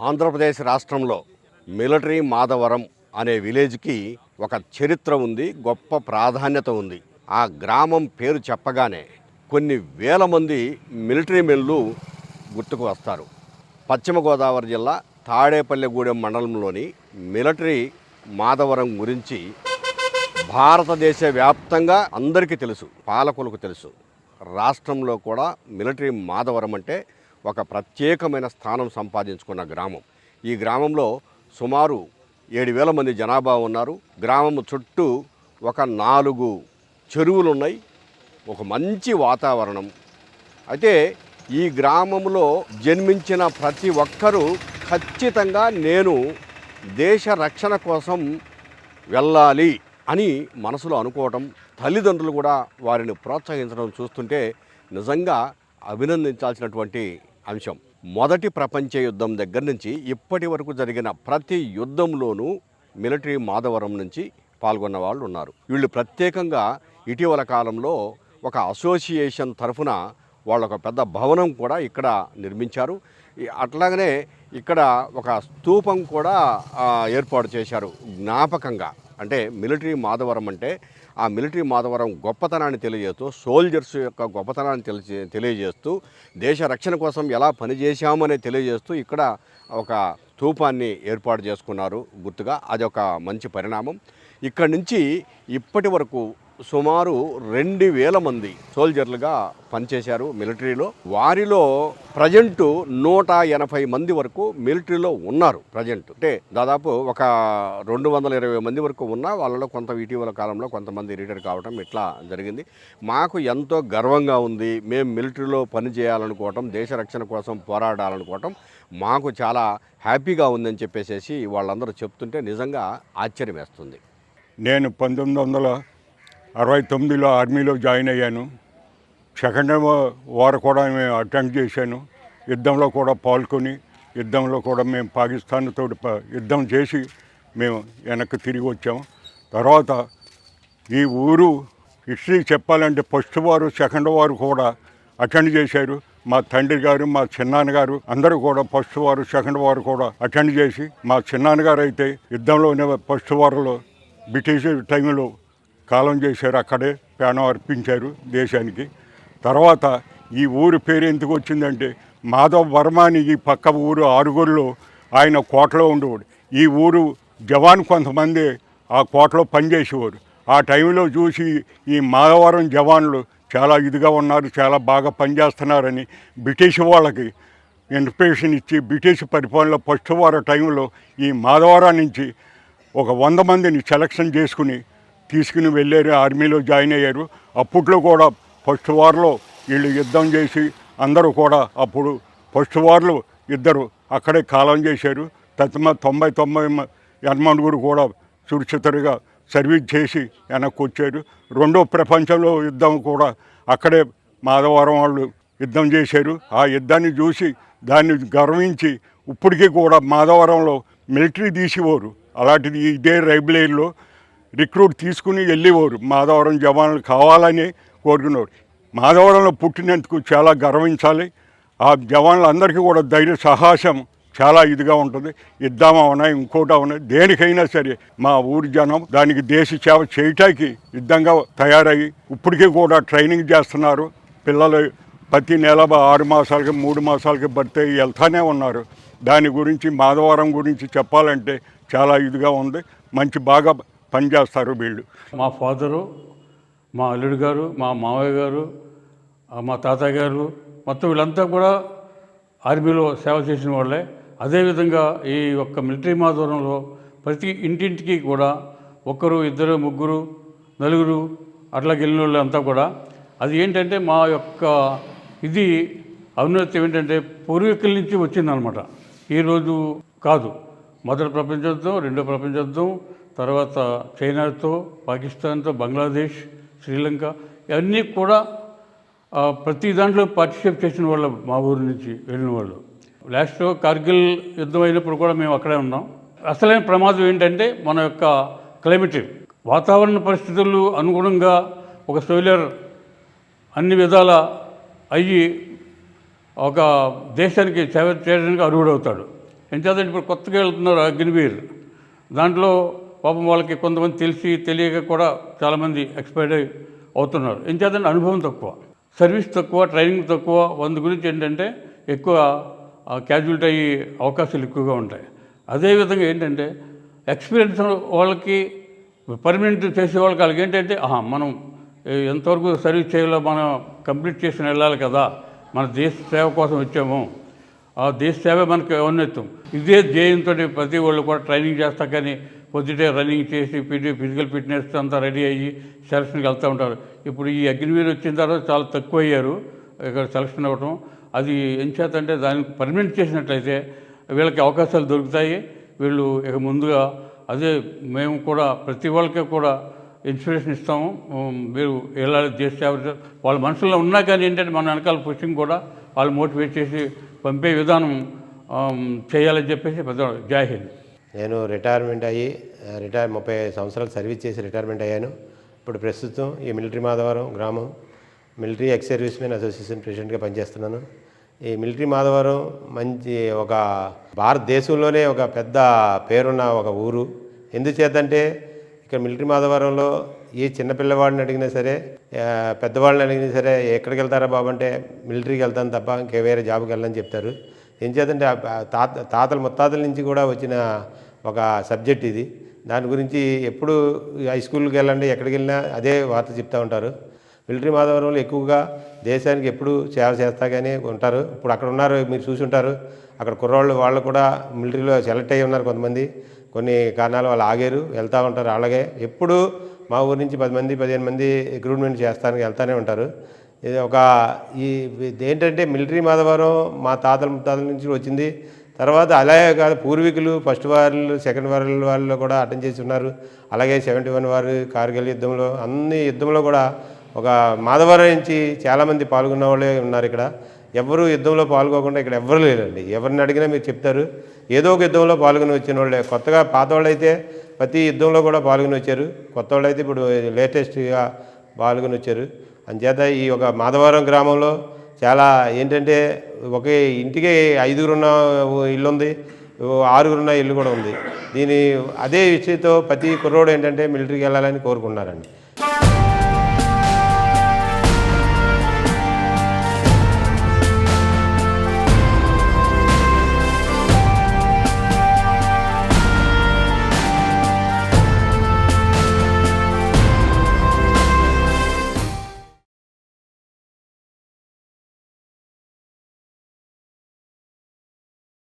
ఆంధ్రప్రదేశ్ రాష్ట్రంలో మిలిటరీ మాధవరం అనే విలేజ్కి ఒక చరిత్ర ఉంది, గొప్ప ప్రాధాన్యత ఉంది. ఆ గ్రామం పేరు చెప్పగానే కొన్ని వేల మంది మిలిటరీ మెన్లు గుర్తుకు వస్తారు. పశ్చిమ గోదావరి జిల్లా తాడేపల్లిగూడెం మండలంలోని మిలిటరీ మాధవరం గురించి భారతదేశ వ్యాప్తంగా అందరికీ తెలుసు, పాలకులకు తెలుసు. రాష్ట్రంలో కూడా మిలిటరీ మాధవరం అంటే ఒక ప్రత్యేకమైన స్థానం సంపాదించుకున్న గ్రామం. ఈ గ్రామంలో సుమారు 7,000 మంది జనాభా ఉన్నారు. గ్రామం చుట్టూ ఒక 4 చెరువులు ఉన్నాయి, ఒక మంచి వాతావరణం. అయితే ఈ గ్రామంలో జన్మించిన ప్రతి ఒక్కరూ ఖచ్చితంగా నేను దేశ రక్షణ కోసం వెళ్ళాలి అని మనసులో అనుకోవటం, తల్లిదండ్రులు కూడా వారిని ప్రోత్సహించడం చూస్తుంటే నిజంగా అభినందించాల్సినటువంటి అంశం. మొదటి ప్రపంచ యుద్ధం దగ్గర నుంచి ఇప్పటి వరకు జరిగిన ప్రతి యుద్ధంలోనూ మిలిటరీ మాధవరం నుంచి పాల్గొన్న వాళ్ళు ఉన్నారు. వీళ్ళు ప్రత్యేకంగా ఇటీవల కాలంలో ఒక అసోసియేషన్ తరఫున వాళ్ళు ఒక పెద్ద భవనం కూడా ఇక్కడ నిర్మించారు. అట్లాగనే ఇక్కడ ఒక స్తూపం కూడా ఏర్పాటు చేశారు జ్ఞాపకంగా. అంటే మిలిటరీ మాధవరం అంటే ఆ మిలిటరీ మాధవరం గొప్పతనాన్ని తెలియజేస్తూ, సోల్జర్స్ యొక్క గొప్పతనాన్ని తెలియజేస్తూ, దేశ రక్షణ కోసం ఎలా పనిచేశామని తెలియజేస్తూ ఇక్కడ ఒక స్తూపాన్ని ఏర్పాటు చేసుకున్నారు గుర్తుగా. అది ఒక మంచి పరిణామం. ఇక్కడి నుంచి ఇప్పటి వరకు సుమారు 2,000 మంది సోల్జర్లుగా పనిచేశారు మిలిటరీలో. వారిలో ప్రజెంటు 180 మంది వరకు మిలిటరీలో ఉన్నారు. ప్రజెంట్ అంటే దాదాపు ఒక 220 మంది వరకు ఉన్నా వాళ్ళలో కొంత ఇటీవల కాలంలో కొంతమంది రిటైర్ కావడం ఇట్లా జరిగింది. మాకు ఎంతో గర్వంగా ఉంది. మేము మిలిటరీలో పనిచేయాలనుకోవటం, దేశ రక్షణ కోసం పోరాడాలనుకోవటం మాకు చాలా హ్యాపీగా ఉందని చెప్పేసి వాళ్ళందరూ చెప్తుంటే నిజంగా ఆశ్చర్యం వేస్తుంది. నేను 1969లో ఆర్మీలో జాయిన్ అయ్యాను. సెకండ్ వార్ కూడా మేము అటెండ్ చేశాను. యుద్ధంలో కూడా పాల్గొని, యుద్ధంలో కూడా మేము పాకిస్తాన్తో యుద్ధం చేసి మేము వెనక్కి తిరిగి వచ్చాము. తర్వాత ఈ ఊరు హిస్టరీ చెప్పాలంటే ఫస్ట్ వారు, సెకండ్ వారు కూడా అటెండ్ చేశారు. మా తండ్రి గారు, మా చిన్నాన్నగారు అందరూ కూడా ఫస్ట్ వారు, సెకండ్ వారు కూడా అటెండ్ చేసి, మా చిన్నాన్నగారు అయితే యుద్ధంలోనే ఫస్ట్ వార్లో బ్రిటిష్ టైంలో కాలం చేశారు. అక్కడే ప్రాణం అర్పించారు దేశానికి. తర్వాత ఈ ఊరు పేరు ఎందుకు వచ్చిందంటే మాధవ్ వర్మ అని ఈ పక్క ఊరు ఆరుగురిలో ఆయన కోటలో ఉండేవాడు. ఈ ఊరు జవాన్ కొంతమంది ఆ కోటలో పనిచేసేవారు. ఆ టైంలో చూసి ఈ మాధవరం జవాన్లు చాలా ఇదిగా ఉన్నారు, చాలా బాగా పనిచేస్తున్నారని బ్రిటిష్ వాళ్ళకి ఇన్ఫర్మేషన్ ఇచ్చి బ్రిటిష్ పరిపాలనలో ఫస్ట్ వార టైంలో ఈ మాధవరం నుంచి ఒక 100 మందిని సెలక్షన్ చేసుకుని తీసుకుని వెళ్ళారు, ఆర్మీలో జాయిన్ అయ్యారు. అప్పట్లో కూడా ఫస్ట్ వార్లో వీళ్ళు యుద్ధం చేసి అందరూ కూడా అప్పుడు ఫస్ట్ వార్లో ఇద్దరు అక్కడే కాలం చేశారు. 90 కూడా సురక్షితంగా సర్వీస్ చేసి వెనక్కి వచ్చారు. రెండో ప్రపంచంలో యుద్ధం కూడా అక్కడే మాధవరం వాళ్ళు యుద్ధం చేశారు. ఆ యుద్ధాన్ని చూసి దాన్ని గర్వించి ఇప్పటికీ కూడా మాధవరంలో మిలిటరీ తీసేవారు. అలాంటిది ఇదే లైబ్రరీలో రిక్రూట్ తీసుకుని వెళ్ళేవారు. మాధవరం జవాన్లు కావాలని కోరుకునేవారు. మాధవరంలో పుట్టినందుకు చాలా గర్వించాలి. ఆ జవాన్లందరికీ కూడా ధైర్య సాహసం చాలా ఇదిగా ఉంటుంది. యుద్ధం అవునా, ఇంకోటి అవునా, దేనికైనా సరే మా ఊరి జనం దానికి దేశ సేవ చేయటానికి యుద్ధంగా తయారయ్యి ఇప్పటికీ కూడా ట్రైనింగ్ చేస్తున్నారు. పిల్లలు ప్రతి నెల 6 మాసాలకి 3 మాసాలకి బర్తే వెళ్తానే ఉన్నారు. దాని గురించి మాధవరం గురించి చెప్పాలంటే చాలా ఇదిగా ఉంది. మంచి బాగా పనిచేస్తారు వీళ్ళు. మా ఫాదరు, మా అల్లుడు గారు, మా మావయ్య గారు, మా తాతయ్య గారు మొత్తం వీళ్ళంతా కూడా ఆర్మీలో సేవ చేసిన వాళ్ళే. అదేవిధంగా ఈ ఒక్క మిలిటరీ మాధవరంలో ప్రతి ఇంటింటికి కూడా 1, 2, 3, 4 అట్లా వెళ్ళిన వాళ్ళు అంతా కూడా. అది ఏంటంటే మా యొక్క ఇది ఔన్నత్యం ఏంటంటే పూర్వీకుల నుంచి వచ్చిందనమాట. ఈరోజు కాదు. మొదటి ప్రపంచ యుద్ధం, రెండో ప్రపంచ యుద్ధం, తర్వాత చైనాతో, పాకిస్తాన్తో, బంగ్లాదేశ్, శ్రీలంక ఇవన్నీ కూడా ప్రతి దాంట్లో పార్టిసిపేట్ చేసిన వాళ్ళు మా ఊరి నుంచి వెళ్ళిన వాళ్ళు. లాస్ట్లో కార్గిల్ యుద్ధం అయినప్పుడు కూడా మేము అక్కడే ఉన్నాం. అసలైన ప్రమాదం ఏంటంటే మన యొక్క క్లైమేట్, వాతావరణ పరిస్థితులు అనుగుణంగా ఒక సోల్జర్ అన్ని విధాల అయ్యి ఒక దేశానికి సేవ చేయడానికి అర్హుడవుతాడు. ఎంచేతంటే ఇప్పుడు కొత్తగా వెళ్తున్నారు అగ్నివీర్, దాంట్లో పాపం వాళ్ళకి కొంతమంది తెలిసి తెలియక కూడా చాలామంది ఎక్స్పైర్డ్ అవుతున్నారు. ఎంచేతంటే అనుభవం తక్కువ, సర్వీస్ తక్కువ, ట్రైనింగ్ తక్కువ. అందు గురించి ఏంటంటే ఎక్కువ క్యాజువల్టీ అయ్యే అవకాశాలు ఎక్కువగా ఉంటాయి. అదేవిధంగా ఏంటంటే ఎక్స్పీరియన్స్ వాళ్ళకి పర్మనెంట్ చేసే వాళ్ళకి ఏంటంటే మనం ఎంతవరకు సర్వీస్ చేయాలో మనం కంప్లీట్ చేసి వెళ్ళాలి కదా, మన దేశ సేవ కోసం వచ్చాము, ఆ దేశ సేవ మనకి ఔన్నత్యం, ఇదే ధ్యేయంతో ప్రతి వాళ్ళు కూడా ట్రైనింగ్ చేస్తా. కానీ పొద్దుటే రన్నింగ్ చేసి ఫిజికల్ ఫిట్నెస్ అంతా రెడీ అయ్యి సెలక్షన్కి వెళ్తూ ఉంటారు. ఇప్పుడు ఈ అగ్నివీర్ వచ్చిన తర్వాత చాలా తక్కువ అయ్యారు ఇక్కడ సెలక్షన్ అవ్వటం. అది ఎంచేతంటే దానికి పర్మనెంట్ చేసినట్లయితే వీళ్ళకి అవకాశాలు దొరుకుతాయి. వీళ్ళు ఇక ముందుగా అదే మేము కూడా ప్రతి వాళ్ళకి కూడా ఇన్స్పిరేషన్ ఇస్తాము. మీరు వెళ్ళాలి దేశ సేవ, వాళ్ళ మనసులో ఉన్నా కానీ ఏంటంటే మన వెనకాల పుషింగ్ కూడా వాళ్ళు మోటివేట్ చేసి పంపే విధానం చేయాలని చెప్పేసి పెద్ద. జై హింద్. నేను రిటైర్మెంట్ అయ్యి 30 సంవత్సరాలు సర్వీస్ చేసి రిటైర్మెంట్ అయ్యాను. ఇప్పుడు ప్రస్తుతం ఈ మిలిటరీ మాధవరం గ్రామం military ex service men association ప్రెసిడెంట్గా పనిచేస్తున్నాను. ఈ మిలిటరీ మాధవరం మంచి ఒక భారతదేశంలోనే ఒక పెద్ద పేరున్న ఒక ఊరు. ఎందుచేతంటే ఇక్కడ మిలిటరీ మాధవరంలో ఏ చిన్నపిల్లవాడిని అడిగినా సరే, పెద్దవాళ్ళని అడిగినా సరే, ఎక్కడికి వెళ్తారా బాబు అంటే మిలిటరీకి వెళ్తాను తప్ప ఇంకా వేరే జాబ్కి వెళ్ళని చెప్తారు. ఏం చేద్దంటే తాతల ముత్తాతల నుంచి కూడా వచ్చిన ఒక సబ్జెక్ట్ ఇది. దాని గురించి ఎప్పుడు హై స్కూల్కి వెళ్ళండి, ఎక్కడికి వెళ్ళినా అదే వార్త చెప్తూ ఉంటారు. మిలిటరీ మాధవరంలో ఎక్కువగా దేశానికి ఎప్పుడు సేవ చేస్తాగానే ఉంటారు. ఇప్పుడు అక్కడ ఉన్నారు, మీరు చూసి ఉంటారు. అక్కడ కుర్రాళ్ళు వాళ్ళు కూడా మిలిటరీలో సెలెక్ట్ అయ్యి ఉన్నారు. కొంతమంది కొన్ని కారణాలు వాళ్ళు ఆగారు, వెళ్తూ ఉంటారు. అలాగే ఎప్పుడు మా ఊరి నుంచి 10 మంది 15 మంది రిక్రూట్మెంట్ చేస్తానికి వెళ్తూనే ఉంటారు. ఇది ఒక ఏంటంటే మిలిటరీ మాధవరం మా తాతల ముత్తాతల నుంచి వచ్చింది. తర్వాత అలాగే కాదు, పూర్వీకులు ఫస్ట్ వార్లు సెకండ్ వార్ల వాళ్ళు కూడా అటెండ్ చేసి ఉన్నారు. అలాగే 71 వారు కార్గిల్ యుద్ధంలో, అన్ని యుద్ధంలో కూడా ఒక మాధవరం నుంచి చాలామంది పాల్గొన్న వాళ్ళే ఉన్నారు. ఇక్కడ ఎవరు యుద్ధంలో పాల్గొకుండా ఇక్కడ ఎవరు లేరండి. ఎవరిని అడిగినా మీరు చెప్తారు ఏదో ఒక యుద్ధంలో పాల్గొని వచ్చిన వాళ్ళే. కొత్తగా పాత వాళ్ళు అయితే ప్రతి యుద్ధంలో కూడా పాల్గొని వచ్చారు. కొత్త వాళ్ళు అయితే ఇప్పుడు లేటెస్ట్గా పాల్గొని వచ్చారు. అంచేత ఈ ఒక మాధవరం గ్రామంలో చాలా ఏంటంటే ఒకే ఇంటికి 5గురున్న ఇల్లు ఉంది, 6గురున్న ఇల్లు కూడా ఉంది. అదే విషయంతో ప్రతి కుర్రోడు ఏంటంటే మిలిటరీకి వెళ్ళాలని కోరుకున్నారండి.